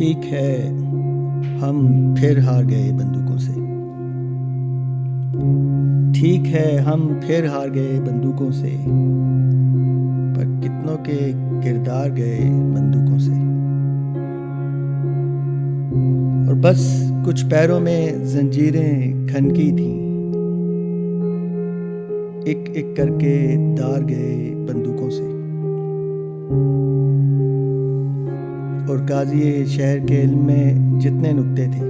ٹھیک ہے ہم پھر ہار گئے بندوقوں سے، ٹھیک ہے ہم پھر ہار گئے بندوقوں سے، پر کتنوں کے کردار گئے بندوقوں سے، اور بس کچھ پیروں میں زنجیریں کھنکی تھیں، ایک ایک کر کے دار گئے بندوقوں سے، اور قاضی شہر کے علم میں جتنے نکتے تھے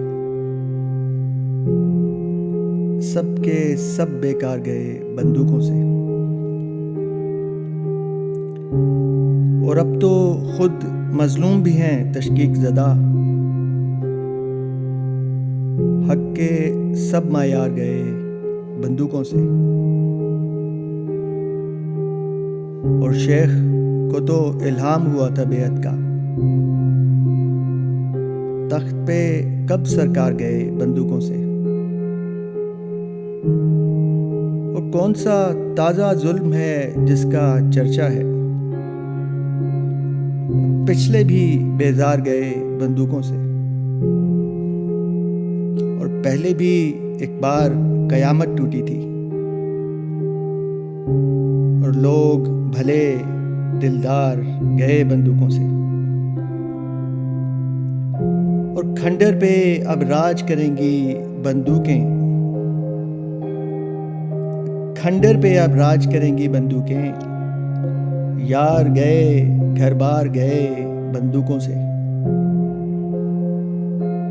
سب کے سب بیکار گئے بندوقوں سے، اور اب تو خود مظلوم بھی ہیں تشکیک زدہ، حق کے سب معیار گئے بندوقوں سے، اور شیخ کو تو الہام ہوا تھا بیعت کا، تخت پہ کب سرکار گئے بندوقوں سے، اور کون سا تازہ ظلم ہے جس کا چرچا ہے، پچھلے بھی بیزار گئے بندوقوں سے، اور پہلے بھی ایک بار قیامت ٹوٹی تھی، اور لوگ بھلے دلدار گئے بندوقوں سے، اور کھنڈر پہ اب راج کریں گی بندوقیں، کھنڈر پہ اب راج کریں گی بندوقیں، یار گئے گھر بار گئے بندوقوں سے،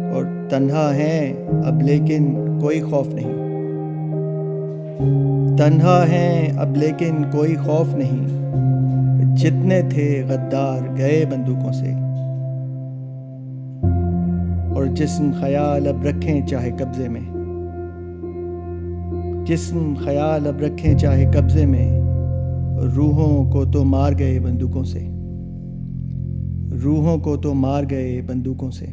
اور تنہا ہیں اب لیکن کوئی خوف نہیں، تنہا ہیں اب لیکن کوئی خوف نہیں، جتنے تھے غدار گئے بندوقوں سے، اور جسم خیال اب رکھیں چاہے قبضے میں، جسم خیال اب رکھیں چاہے قبضے میں، روحوں کو تو مار گئے بندوقوں سے، روحوں کو تو مار گئے بندوقوں سے۔